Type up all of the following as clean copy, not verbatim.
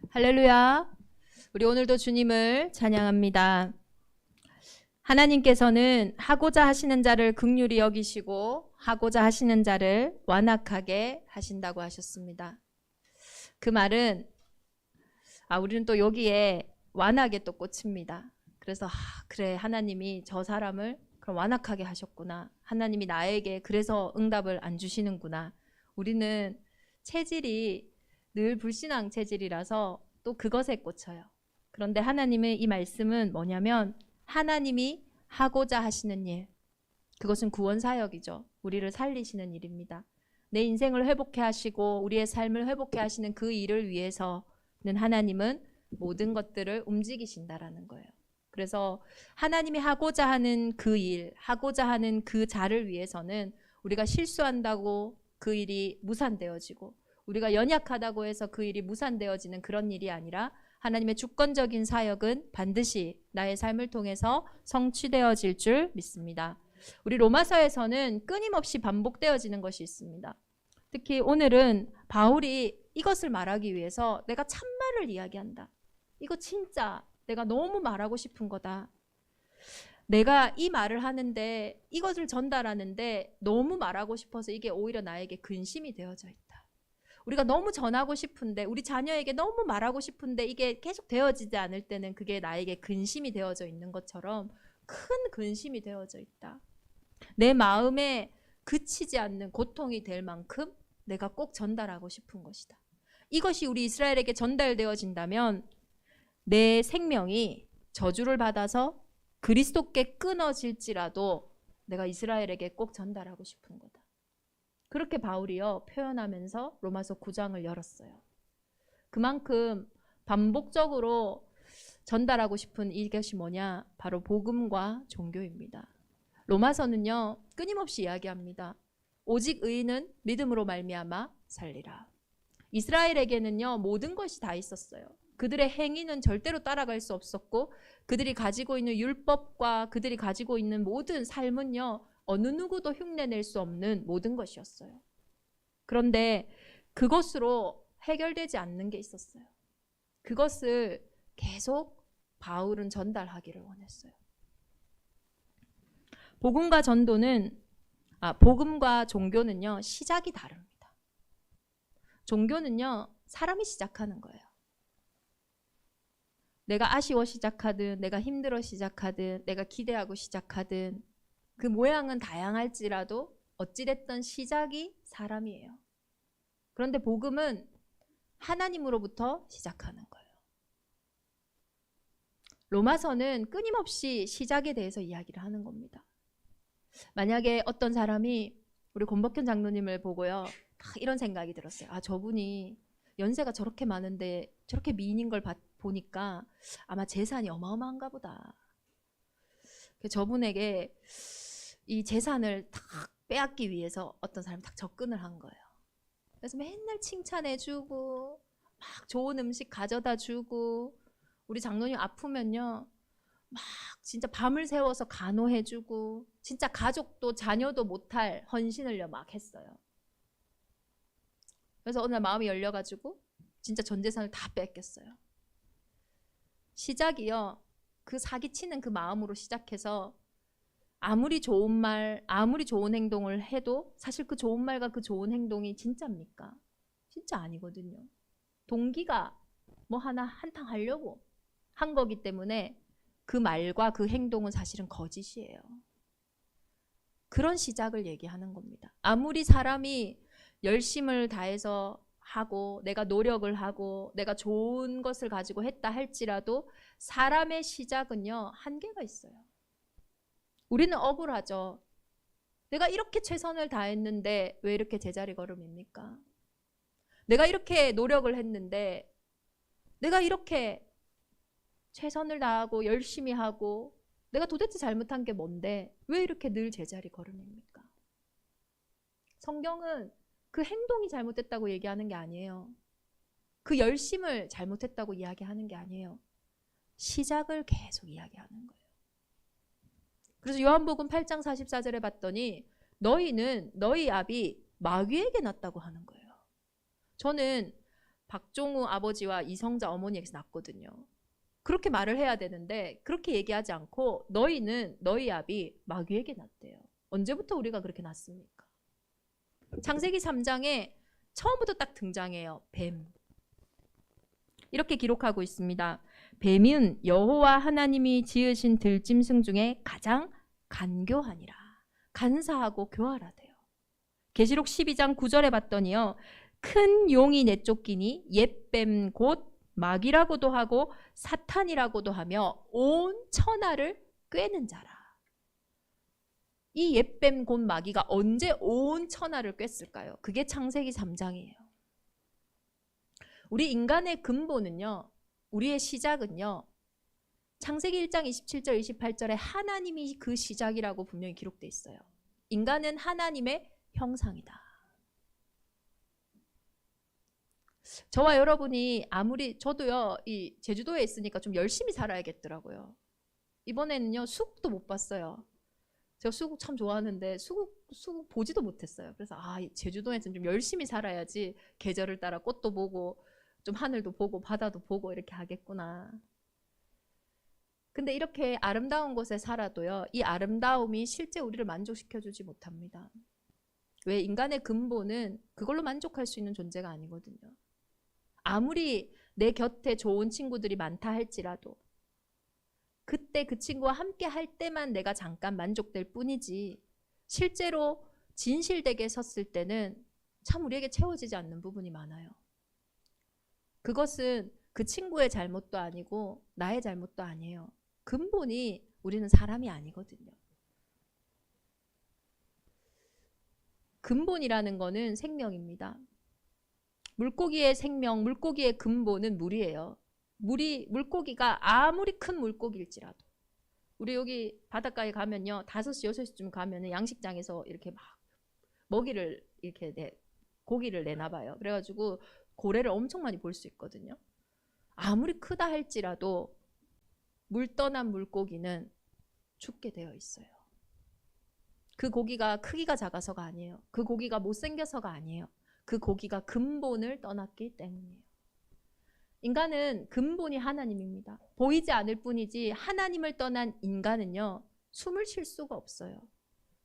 할렐루야. 우리 오늘도 주님을 찬양합니다. 하나님께서는 하고자 하시는 자를 긍휼히 여기시고 하고자 하시는 자를 완악하게 하신다고 하셨습니다. 그 말은 우리는 또 여기에 완악에 또 꽂힙니다. 그래서 그래, 하나님이 저 사람을 그럼 완악하게 하셨구나. 하나님이 나에게 그래서 응답을 안 주시는구나. 우리는 체질이 늘 불신앙 체질이라서 또 그것에 꽂혀요. 그런데 하나님의 이 말씀은 뭐냐면 하나님이 하고자 하시는 일, 그것은 구원사역이죠. 우리를 살리시는 일입니다. 내 인생을 회복해 하시고 우리의 삶을 회복해 하시는 그 일을 위해서는 하나님은 모든 것들을 움직이신다라는 거예요. 그래서 하나님이 하고자 하는 그 일, 하고자 하는 그 자를 위해서는 우리가 실수한다고 그 일이 무산되어지고 우리가 연약하다고 해서 그 일이 무산되어지는 그런 일이 아니라 하나님의 주권적인 사역은 반드시 나의 삶을 통해서 성취되어질 줄 믿습니다. 우리 로마서에서는 끊임없이 반복되어지는 것이 있습니다. 특히 오늘은 바울이 이것을 말하기 위해서 내가 참말을 이야기한다. 이거 진짜 내가 너무 말하고 싶은 거다. 내가 이 말을 하는데 이것을 전달하는데 너무 말하고 싶어서 이게 오히려 나에게 근심이 되어져 있다. 우리가 너무 전하고 싶은데 우리 자녀에게 너무 말하고 싶은데 이게 계속 되어지지 않을 때는 그게 나에게 근심이 되어져 있는 것처럼 큰 근심이 되어져 있다. 내 마음에 그치지 않는 고통이 될 만큼 내가 꼭 전달하고 싶은 것이다. 이것이 우리 이스라엘에게 전달되어진다면 내 생명이 저주를 받아서 그리스도께 끊어질지라도 내가 이스라엘에게 꼭 전달하고 싶은 거다. 그렇게 바울이요 표현하면서 로마서 9장을 열었어요. 그만큼 반복적으로 전달하고 싶은 이것이 뭐냐? 바로 복음과 종교입니다. 로마서는요 끊임없이 이야기합니다. 오직 의인은 믿음으로 말미암아 살리라. 이스라엘에게는요 모든 것이 다 있었어요. 그들의 행위는 절대로 따라갈 수 없었고 그들이 가지고 있는 율법과 그들이 가지고 있는 모든 삶은요 어느 누구도 흉내낼 수 없는 모든 것이었어요. 그런데 그것으로 해결되지 않는 게 있었어요. 그것을 계속 바울은 전달하기를 원했어요. 복음과 종교는요 시작이 다릅니다. 종교는요 사람이 시작하는 거예요. 내가 아쉬워 시작하든 내가 힘들어 시작하든 내가 기대하고 시작하든 그 모양은 다양할지라도 어찌됐든 시작이 사람이에요. 그런데 복음은 하나님으로부터 시작하는 거예요. 로마서는 끊임없이 시작에 대해서 이야기를 하는 겁니다. 만약에 어떤 사람이 우리 권복현 장로님을 보고요 이런 생각이 들었어요. 저분이 연세가 저렇게 많은데 저렇게 미인인 걸 보니까 아마 재산이 어마어마한가 보다. 저분에게 이 재산을 딱 빼앗기 위해서 어떤 사람이 딱 접근을 한 거예요. 그래서 맨날 칭찬해주고 막 좋은 음식 가져다 주고 우리 장로님 아프면요 막 진짜 밤을 새워서 간호해주고 진짜 가족도 자녀도 못할 헌신을 막 했어요. 그래서 어느 날 마음이 열려가지고 진짜 전 재산을 다 뺏겼어요. 시작이요 그 사기치는 그 마음으로 시작해서 아무리 좋은 말, 아무리 좋은 행동을 해도 사실 그 좋은 말과 그 좋은 행동이 진짜입니까? 진짜 아니거든요. 동기가 뭐 하나 한탕 하려고 한 거기 때문에 그 말과 그 행동은 사실은 거짓이에요. 그런 시작을 얘기하는 겁니다. 아무리 사람이 열심을 다해서 하고 내가 노력을 하고 내가 좋은 것을 가지고 했다 할지라도 사람의 시작은요 한계가 있어요. 우리는 억울하죠. 내가 이렇게 최선을 다했는데 왜 이렇게 제자리 걸음입니까? 내가 이렇게 노력을 했는데 내가 이렇게 최선을 다하고 열심히 하고 내가 도대체 잘못한 게 뭔데 왜 이렇게 늘 제자리 걸음입니까? 성경은 그 행동이 잘못됐다고 얘기하는 게 아니에요. 그 열심을 잘못했다고 이야기하는 게 아니에요. 시작을 계속 이야기하는 거예요. 그래서 요한복음 8장 44절에 봤더니 너희는 너희 아비 마귀에게 났다고 하는 거예요. 저는 박종우 아버지와 이성자 어머니에게서 났거든요. 그렇게 말을 해야 되는데 그렇게 얘기하지 않고 너희는 너희 아비 마귀에게 났대요. 언제부터 우리가 그렇게 났습니까? 창세기 3장에 처음부터 딱 등장해요. 뱀. 이렇게 기록하고 있습니다. 뱀은 여호와 하나님이 지으신 들짐승 중에 가장 간교하니라. 간사하고 교활하대요. 계시록 12장 9절에 봤더니요. 큰 용이 내쫓기니 옛뱀 곧 마귀라고도 하고 사탄이라고도 하며 온 천하를 꿰는 자라. 이 옛뱀 곧 마귀가 언제 온 천하를 꿰을까요? 그게 창세기 3장이에요. 우리 인간의 근본은요. 우리의 시작은요. 창세기 1장 27절 28절에 하나님이 그 시작이라고 분명히 기록되어 있어요. 인간은 하나님의 형상이다. 저와 여러분이 아무리 저도요. 이 제주도에 있으니까 좀 열심히 살아야겠더라고요. 이번에는요. 수국도 못 봤어요. 제가 수국 참 좋아하는데 수국 보지도 못했어요. 그래서 제주도에서는 좀 열심히 살아야지 계절을 따라 꽃도 보고 좀 하늘도 보고 바다도 보고 이렇게 하겠구나. 근데 이렇게 아름다운 곳에 살아도요. 이 아름다움이 실제 우리를 만족시켜주지 못합니다. 왜? 인간의 근본은 그걸로 만족할 수 있는 존재가 아니거든요. 아무리 내 곁에 좋은 친구들이 많다 할지라도 그때 그 친구와 함께 할 때만 내가 잠깐 만족될 뿐이지 실제로 진실되게 섰을 때는 참 우리에게 채워지지 않는 부분이 많아요. 그것은 그 친구의 잘못도 아니고 나의 잘못도 아니에요. 근본이 우리는 사람이 아니거든요. 근본이라는 거는 생명입니다. 물고기의 생명, 물고기의 근본은 물이에요. 물고기가 아무리 큰 물고기일지라도 우리 여기 바닷가에 가면요 5시, 6시쯤 가면은 양식장에서 이렇게 막 먹이를 이렇게 고기를 내놔봐요. 그래가지고 고래를 엄청 많이 볼 수 있거든요. 아무리 크다 할지라도 물 떠난 물고기는 죽게 되어 있어요. 그 고기가 크기가 작아서가 아니에요. 그 고기가 못생겨서가 아니에요. 그 고기가 근본을 떠났기 때문이에요. 인간은 근본이 하나님입니다. 보이지 않을 뿐이지 하나님을 떠난 인간은요. 숨을 쉴 수가 없어요.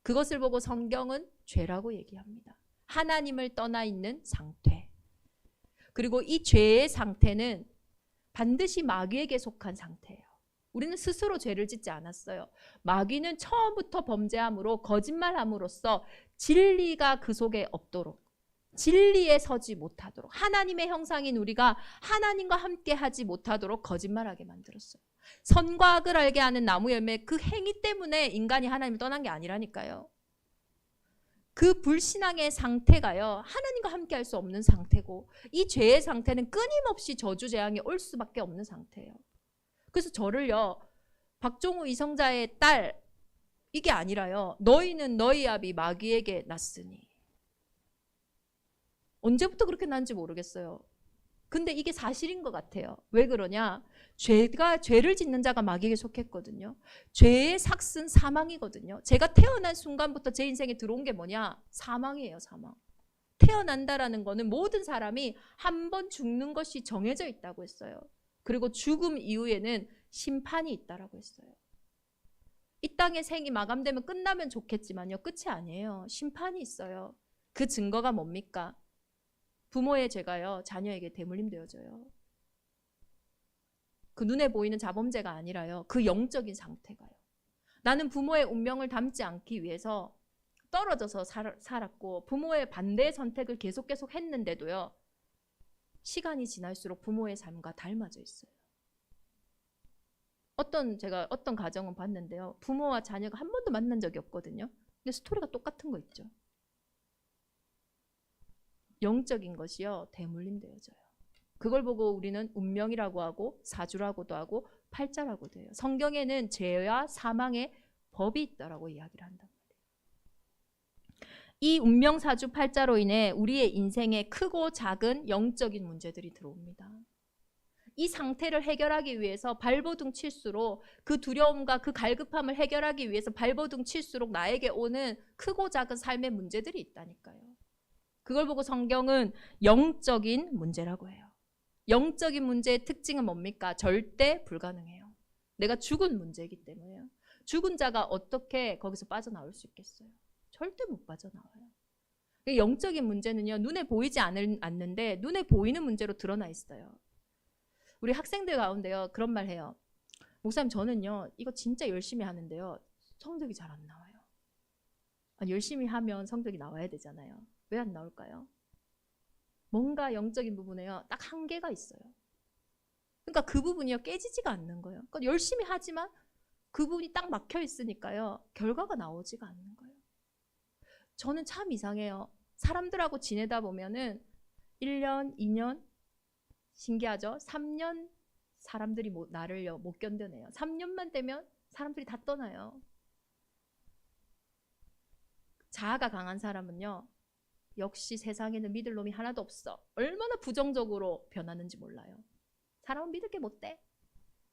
그것을 보고 성경은 죄라고 얘기합니다. 하나님을 떠나 있는 상태. 그리고 이 죄의 상태는 반드시 마귀에게 속한 상태예요. 우리는 스스로 죄를 짓지 않았어요. 마귀는 처음부터 범죄함으로 거짓말함으로써 진리가 그 속에 없도록 진리에 서지 못하도록 하나님의 형상인 우리가 하나님과 함께 하지 못하도록 거짓말하게 만들었어요. 선과 악을 알게 하는 나무 열매 그 행위 때문에 인간이 하나님을 떠난 게 아니라니까요. 그 불신앙의 상태가요. 하나님과 함께 할 수 없는 상태고 이 죄의 상태는 끊임없이 저주재앙이 올 수밖에 없는 상태예요. 그래서 저를요. 박종우 이성자의 딸 이게 아니라요. 너희는 너희 아비 마귀에게 났으니. 언제부터 그렇게 난지 모르겠어요. 근데 이게 사실인 것 같아요. 왜 그러냐? 죄를 짓는 자가 마귀에게 속했거든요. 죄의 삭은 사망이거든요. 제가 태어난 순간부터 제 인생에 들어온 게 뭐냐? 사망이에요, 사망. 태어난다라는 거는 모든 사람이 한 번 죽는 것이 정해져 있다고 했어요. 그리고 죽음 이후에는 심판이 있다라고 했어요. 이 땅의 생이 마감되면 끝나면 좋겠지만요. 끝이 아니에요. 심판이 있어요. 그 증거가 뭡니까? 부모의 죄가요. 자녀에게 대물림 되어져요. 그 눈에 보이는 자범죄가 아니라요. 그 영적인 상태가요. 나는 부모의 운명을 닮지 않기 위해서 떨어져서 살았고 부모의 반대의 선택을 계속 했는데도요. 시간이 지날수록 부모의 삶과 닮아져 있어요. 제가 어떤 가정은 봤는데요. 부모와 자녀가 한 번도 만난 적이 없거든요. 근데 스토리가 똑같은 거 있죠. 영적인 것이요. 대물림 되어져요. 그걸 보고 우리는 운명이라고 하고 사주라고도 하고 팔자라고도 해요. 성경에는 죄와 사망의 법이 있다라고 이야기를 한단 말이에요. 이 운명사주 팔자로 인해 우리의 인생에 크고 작은 영적인 문제들이 들어옵니다. 이 상태를 해결하기 위해서 발버둥 칠수록 그 두려움과 그 갈급함을 해결하기 위해서 발버둥 칠수록 나에게 오는 크고 작은 삶의 문제들이 있다니까요. 그걸 보고 성경은 영적인 문제라고 해요. 영적인 문제의 특징은 뭡니까? 절대 불가능해요. 내가 죽은 문제이기 때문에요. 죽은 자가 어떻게 거기서 빠져나올 수 있겠어요? 절대 못 빠져나와요. 영적인 문제는요, 눈에 보이지 않는데 눈에 보이는 문제로 드러나 있어요. 우리 학생들 가운데요, 그런 말 해요. 목사님, 저는요, 이거 진짜 열심히 하는데요, 성적이 잘 안 나와요. 아니, 열심히 하면 성적이 나와야 되잖아요. 왜 안 나올까요? 뭔가 영적인 부분에요, 딱 한계가 있어요. 그러니까 그 부분이요, 깨지지가 않는 거예요. 그러니까 열심히 하지만 그 부분이 딱 막혀 있으니까요, 결과가 나오지가 않는 거예요. 저는 참 이상해요. 사람들하고 지내다 보면은 1년, 2년, 신기하죠? 3년 사람들이 나를요, 못 견뎌내요. 3년만 되면 사람들이 다 떠나요. 자아가 강한 사람은요, 역시 세상에는 믿을 놈이 하나도 없어. 얼마나 부정적으로 변하는지 몰라요. 사람은 믿을 게 못 돼.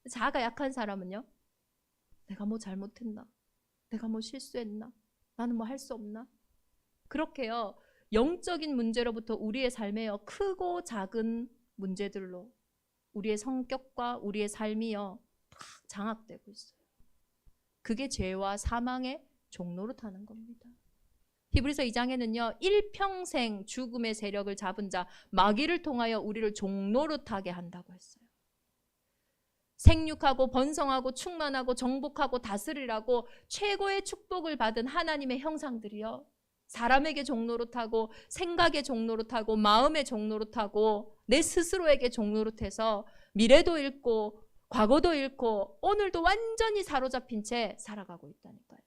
자아가 약한 사람은요, 내가 뭐 잘못했나? 내가 뭐 실수했나? 나는 뭐 할 수 없나? 그렇게요, 영적인 문제로부터 우리의 삶에요, 크고 작은 문제들로 우리의 성격과 우리의 삶이요, 다 장악되고 있어요. 그게 죄와 사망의 종로로 타는 겁니다. 히브리서 2장에는요, 일평생 죽음의 세력을 잡은 자 마귀를 통하여 우리를 종로로 타게 한다고 했어요. 생육하고 번성하고 충만하고 정복하고 다스리라고 최고의 축복을 받은 하나님의 형상들이요, 사람에게 종로로 타고 생각의 종로로 타고 마음의 종로로 타고 내 스스로에게 종로로 타서 미래도 잃고 과거도 잃고 오늘도 완전히 사로잡힌 채 살아가고 있다니까요.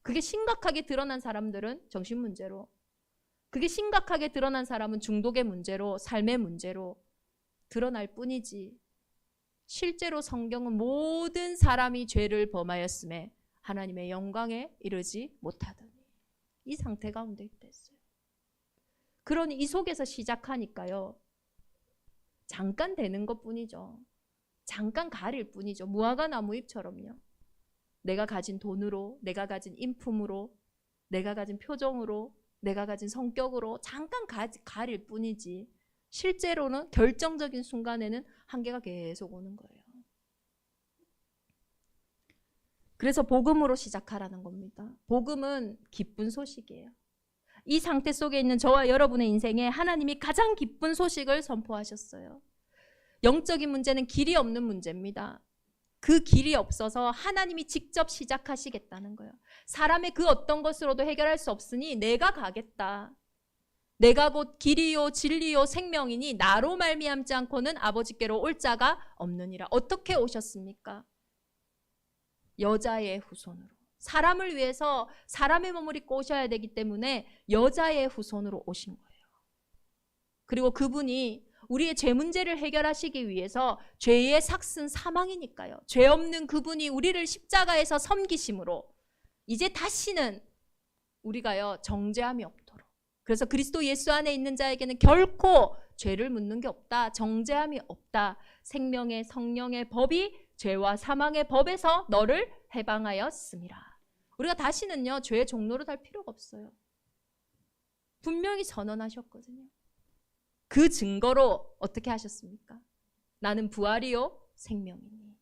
그게 심각하게 드러난 사람들은 정신문제로, 그게 심각하게 드러난 사람은 중독의 문제로, 삶의 문제로 드러날 뿐이지, 실제로 성경은 모든 사람이 죄를 범하였음에 하나님의 영광에 이르지 못하더니 이 상태 가운데 있댔어요. 그러니 이 속에서 시작하니까요, 잠깐 되는 것뿐이죠. 잠깐 가릴 뿐이죠. 무화과 나무 잎처럼요. 내가 가진 돈으로, 내가 가진 인품으로, 내가 가진 표정으로, 내가 가진 성격으로 잠깐 가릴 뿐이지, 실제로는 결정적인 순간에는 한계가 계속 오는 거예요. 그래서 복음으로 시작하라는 겁니다. 복음은 기쁜 소식이에요. 이 상태 속에 있는 저와 여러분의 인생에 하나님이 가장 기쁜 소식을 선포하셨어요. 영적인 문제는 길이 없는 문제입니다. 그 길이 없어서 하나님이 직접 시작하시겠다는 거예요. 사람의 그 어떤 것으로도 해결할 수 없으니 내가 가겠다. 내가 곧 길이요 진리요 생명이니 나로 말미암지 않고는 아버지께로 올 자가 없느니라. 어떻게 오셨습니까? 여자의 후손으로. 사람을 위해서 사람의 몸을 입고 오셔야 되기 때문에 여자의 후손으로 오신 거예요. 그리고 그분이 우리의 죄 문제를 해결하시기 위해서 죄의 삭슨 사망이니까요, 죄 없는 그분이 우리를 십자가에서 섬기심으로 이제 다시는 우리가요, 정죄함이 없도록. 그래서 그리스도 예수 안에 있는 자에게는 결코 죄를 묻는 게 없다, 정죄함이 없다. 생명의 성령의 법이 죄와 사망의 법에서 너를 해방하였음이라. 우리가 다시는요, 죄의 종로로 달 필요가 없어요. 분명히 선언하셨거든요. 그 증거로 어떻게 하셨습니까? 나는 부활이요 생명이니.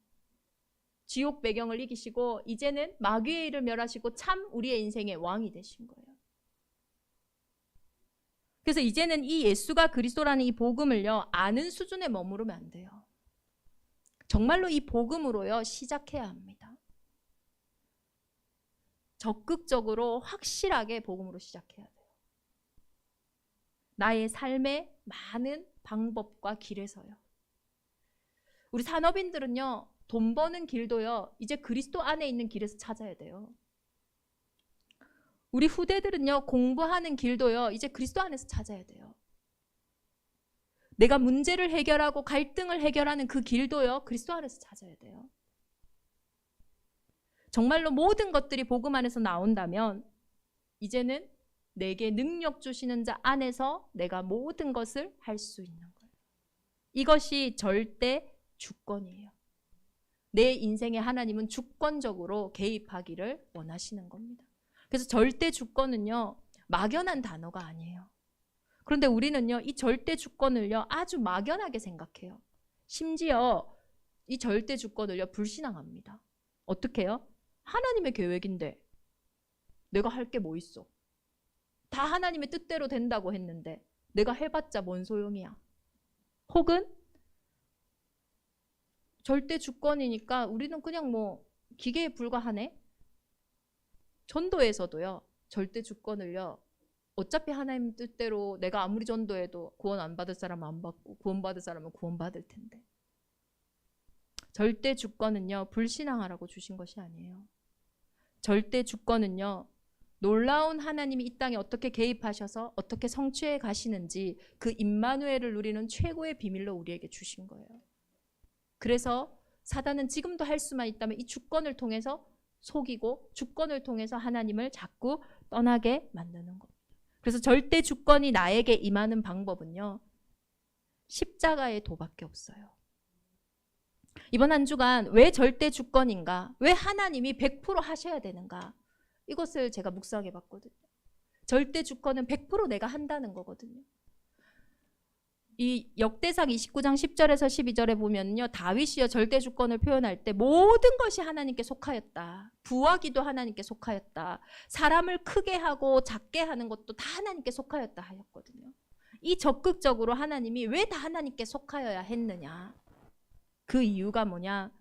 지옥 배경을 이기시고 이제는 마귀의 일을 멸하시고 참 우리의 인생의 왕이 되신 거예요. 그래서 이제는 이 예수가 그리스도라는 이 복음을요, 아는 수준에 머무르면 안 돼요. 정말로 이 복음으로요, 시작해야 합니다. 적극적으로 확실하게 복음으로 시작해야 돼요. 나의 삶의 많은 방법과 길에서요. 우리 산업인들은요, 돈 버는 길도요, 이제 그리스도 안에 있는 길에서 찾아야 돼요. 우리 후대들은요, 공부하는 길도요, 이제 그리스도 안에서 찾아야 돼요. 내가 문제를 해결하고 갈등을 해결하는 그 길도요, 그리스도 안에서 찾아야 돼요. 정말로 모든 것들이 복음 안에서 나온다면 이제는 내게 능력 주시는 자 안에서 내가 모든 것을 할 수 있는 거예요. 이것이 절대 주권이에요. 내 인생에 하나님은 주권적으로 개입하기를 원하시는 겁니다. 그래서 절대 주권은요, 막연한 단어가 아니에요. 그런데 우리는요, 이 절대 주권을요, 아주 막연하게 생각해요. 심지어 이 절대 주권을요, 불신앙합니다. 어떻게 해요? 하나님의 계획인데 내가 할 게 뭐 있어? 다 하나님의 뜻대로 된다고 했는데 내가 해봤자 뭔 소용이야? 혹은 절대 주권이니까 우리는 그냥 뭐 기계에 불과하네? 전도에서도요, 절대 주권을요, 어차피 하나님 뜻대로 내가 아무리 전도해도 구원 안 받을 사람은 안 받고 구원받을 사람은 구원받을 텐데. 절대 주권은요, 불신앙하라고 주신 것이 아니에요. 절대 주권은요, 놀라운 하나님이 이 땅에 어떻게 개입하셔서 어떻게 성취해 가시는지 그 임마누엘을 누리는 최고의 비밀로 우리에게 주신 거예요. 그래서 사단은 지금도 할 수만 있다면 이 주권을 통해서 속이고 주권을 통해서 하나님을 자꾸 떠나게 만드는 겁니다. 그래서 절대 주권이 나에게 임하는 방법은요, 십자가의 도밖에 없어요. 이번 한 주간 왜 절대 주권인가? 왜 하나님이 100% 하셔야 되는가? 이것을 제가 묵상해 봤거든요. 절대 주권은 100% 내가 한다는 거거든요. 이 역대상 29장 10절에서 12절에 보면요, 다윗이요, 절대 주권을 표현할 때 모든 것이 하나님께 속하였다. 부하기도 하나님께 속하였다. 사람을 크게 하고 작게 하는 것도 다 하나님께 속하였다 하였거든요. 이 적극적으로 하나님이 왜 다 하나님께 속하여야 했느냐? 그 이유가 뭐냐?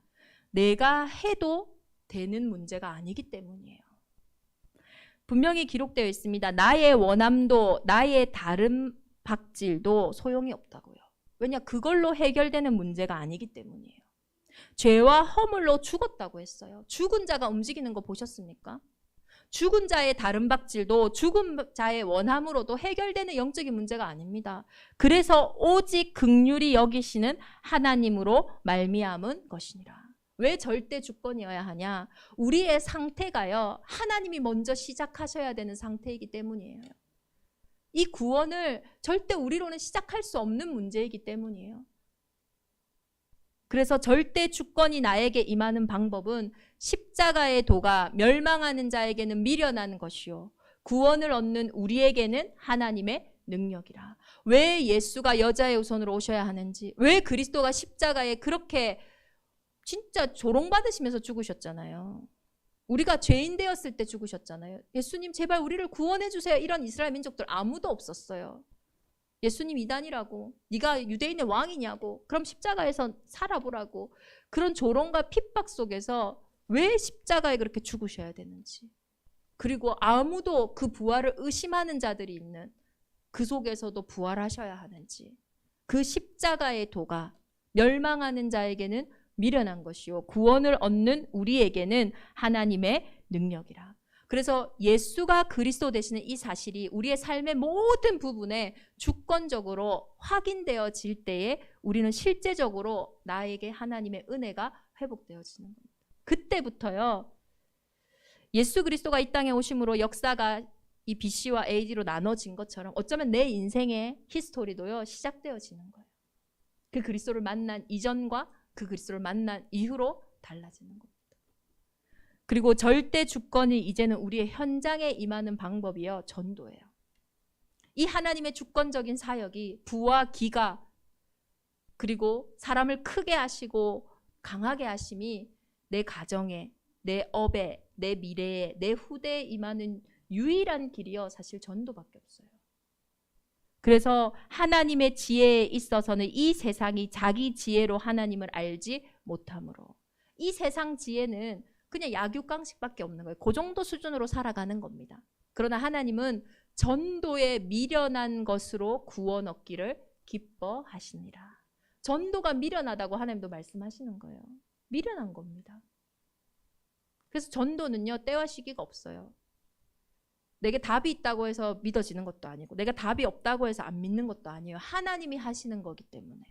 내가 해도 되는 문제가 아니기 때문이에요. 분명히 기록되어 있습니다. 나의 원함도 나의 다른 박질도 소용이 없다고요. 왜냐? 그걸로 해결되는 문제가 아니기 때문이에요. 죄와 허물로 죽었다고 했어요. 죽은 자가 움직이는 거 보셨습니까? 죽은 자의 다른 박질도 죽은 자의 원함으로도 해결되는 영적인 문제가 아닙니다. 그래서 오직 긍휼히 여기시는 하나님으로 말미암은 것이니라. 왜 절대 주권이어야 하냐? 우리의 상태가요, 하나님이 먼저 시작하셔야 되는 상태이기 때문이에요. 이 구원을 절대 우리로는 시작할 수 없는 문제이기 때문이에요. 그래서 절대 주권이 나에게 임하는 방법은 십자가의 도가 멸망하는 자에게는 미련한 것이요, 구원을 얻는 우리에게는 하나님의 능력이라. 왜 예수가 여자의 후손으로 오셔야 하는지, 왜 그리스도가 십자가에 그렇게 진짜 조롱받으시면서 죽으셨잖아요. 우리가 죄인 되었을 때 죽으셨잖아요. 예수님 제발 우리를 구원해 주세요. 이런 이스라엘 민족들 아무도 없었어요. 예수님 이단이라고, 네가 유대인의 왕이냐고, 그럼 십자가에서 살아보라고. 그런 조롱과 핍박 속에서 왜 십자가에 그렇게 죽으셔야 되는지, 그리고 아무도 그 부활을 의심하는 자들이 있는 그 속에서도 부활하셔야 하는지, 그 십자가의 도가 멸망하는 자에게는 미련한 것이요, 구원을 얻는 우리에게는 하나님의 능력이라. 그래서 예수가 그리스도 되시는 이 사실이 우리의 삶의 모든 부분에 주권적으로 확인되어질 때에 우리는 실제적으로 나에게 하나님의 은혜가 회복되어지는 겁니다. 그때부터요, 예수 그리스도가 이 땅에 오심으로 역사가 이 BC와 AD로 나눠진 것처럼 어쩌면 내 인생의 히스토리도요, 시작되어지는 거예요. 그 그리스도를 만난 이전과 그 그리스도를 만난 이후로 달라지는 겁니다. 그리고 절대 주권이 이제는 우리의 현장에 임하는 방법이요, 전도예요. 이 하나님의 주권적인 사역이 부와 기가 그리고 사람을 크게 하시고 강하게 하심이 내 가정에, 내 업에, 내 미래에, 내 후대에 임하는 유일한 길이요, 사실 전도밖에 없어요. 그래서 하나님의 지혜에 있어서는 이 세상이 자기 지혜로 하나님을 알지 못하므로, 이 세상 지혜는 그냥 약육강식밖에 없는 거예요. 그 정도 수준으로 살아가는 겁니다. 그러나 하나님은 전도에 미련한 것으로 구원 얻기를 기뻐하시니라. 전도가 미련하다고 하나님도 말씀하시는 거예요. 미련한 겁니다. 그래서 전도는요, 때와 시기가 없어요. 내게 답이 있다고 해서 믿어지는 것도 아니고, 내가 답이 없다고 해서 안 믿는 것도 아니에요. 하나님이 하시는 거기 때문에.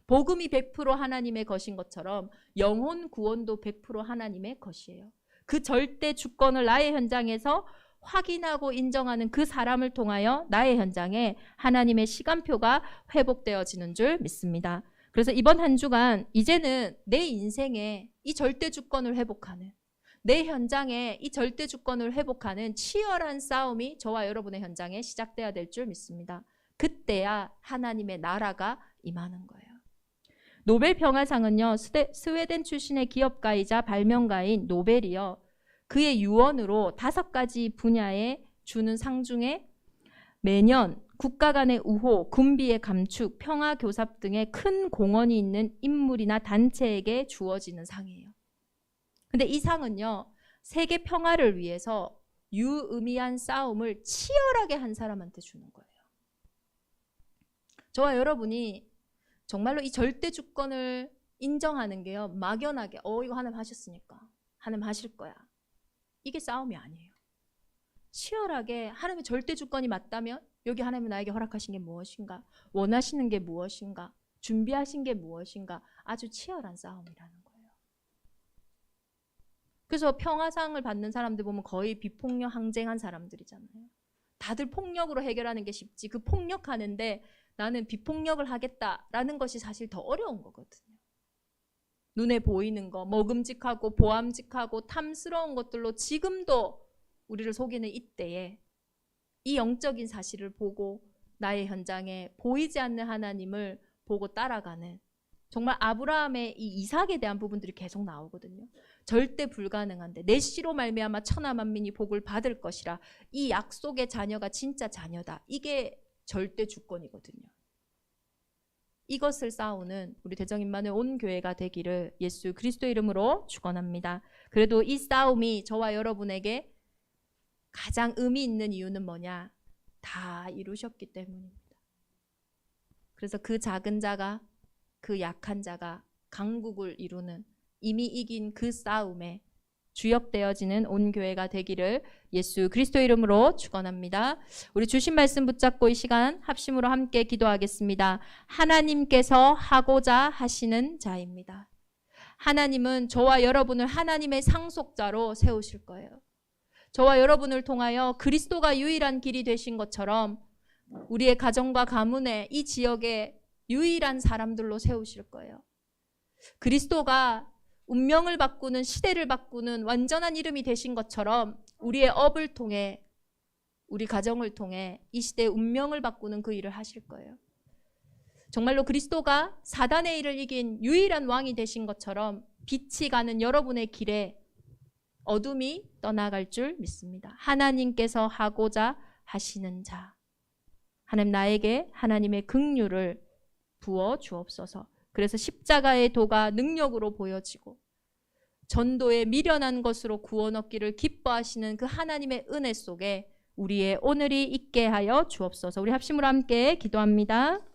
복음이 100% 하나님의 것인 것처럼 영혼 구원도 100% 하나님의 것이에요. 그 절대 주권을 나의 현장에서 확인하고 인정하는 그 사람을 통하여 나의 현장에 하나님의 시간표가 회복되어지는 줄 믿습니다. 그래서 이번 한 주간 이제는 내 인생에 이 절대 주권을 회복하는, 내 현장에 이 절대 주권을 회복하는 치열한 싸움이 저와 여러분의 현장에 시작돼야 될 줄 믿습니다. 그때야 하나님의 나라가 임하는 거예요. 노벨 평화상은요, 스웨덴 출신의 기업가이자 발명가인 노벨이요, 그의 유언으로 5가지 분야에 주는 상 중에 매년 국가 간의 우호, 군비의 감축, 평화 교섭 등의 큰 공헌이 있는 인물이나 단체에게 주어지는 상이에요. 근데 이 상은요, 세계 평화를 위해서 유의미한 싸움을 치열하게 한 사람한테 주는 거예요. 저와 여러분이 정말로 이 절대 주권을 인정하는 게요, 막연하게 이거 하나님 하셨으니까 하나님 하실 거야, 이게 싸움이 아니에요. 치열하게 하나님의 절대 주권이 맞다면 여기 하나님은 나에게 허락하신 게 무엇인가, 원하시는 게 무엇인가, 준비하신 게 무엇인가, 아주 치열한 싸움이라는 거예요. 그래서 평화상을 받는 사람들 보면 거의 비폭력 항쟁한 사람들이잖아요. 다들 폭력으로 해결하는 게 쉽지, 그 폭력하는데 나는 비폭력을 하겠다라는 것이 사실 더 어려운 거거든요. 눈에 보이는 거, 먹음직하고 보암직하고 탐스러운 것들로 지금도 우리를 속이는 이때에 이 영적인 사실을 보고 나의 현장에 보이지 않는 하나님을 보고 따라가는, 정말 아브라함의 이 이삭에 대한 부분들이 계속 나오거든요. 절대 불가능한데 내 씨로 말미암아 천하 만민이 복을 받을 것이라, 이 약속의 자녀가 진짜 자녀다, 이게 절대 주권이거든요. 이것을 싸우는 우리 대정임만의 온 교회가 되기를 예수 그리스도의 이름으로 축원합니다. 그래도 이 싸움이 저와 여러분에게 가장 의미 있는 이유는 뭐냐? 다 이루셨기 때문입니다. 그래서 그 작은 자가, 그 약한 자가 강국을 이루는, 이미 이긴 그 싸움에 주역되어지는 온 교회가 되기를 예수 그리스도 이름으로 축원합니다. 우리 주신 말씀 붙잡고 이 시간 합심으로 함께 기도하겠습니다. 하나님께서 하고자 하시는 자입니다. 하나님은 저와 여러분을 하나님의 상속자로 세우실 거예요. 저와 여러분을 통하여 그리스도가 유일한 길이 되신 것처럼 우리의 가정과 가문에, 이 지역에 유일한 사람들로 세우실 거예요. 그리스도가 운명을 바꾸는, 시대를 바꾸는 완전한 이름이 되신 것처럼 우리의 업을 통해, 우리 가정을 통해 이 시대의 운명을 바꾸는 그 일을 하실 거예요. 정말로 그리스도가 사단의 일을 이긴 유일한 왕이 되신 것처럼 빛이 가는 여러분의 길에 어둠이 떠나갈 줄 믿습니다. 하나님께서 하고자 하시는 자, 하나님 나에게 하나님의 긍휼을 부어 주옵소서. 그래서 십자가의 도가 능력으로 보여지고 전도에 미련한 것으로 구원 얻기를 기뻐하시는 그 하나님의 은혜 속에 우리의 오늘이 있게 하여 주옵소서. 우리 합심으로 함께 기도합니다.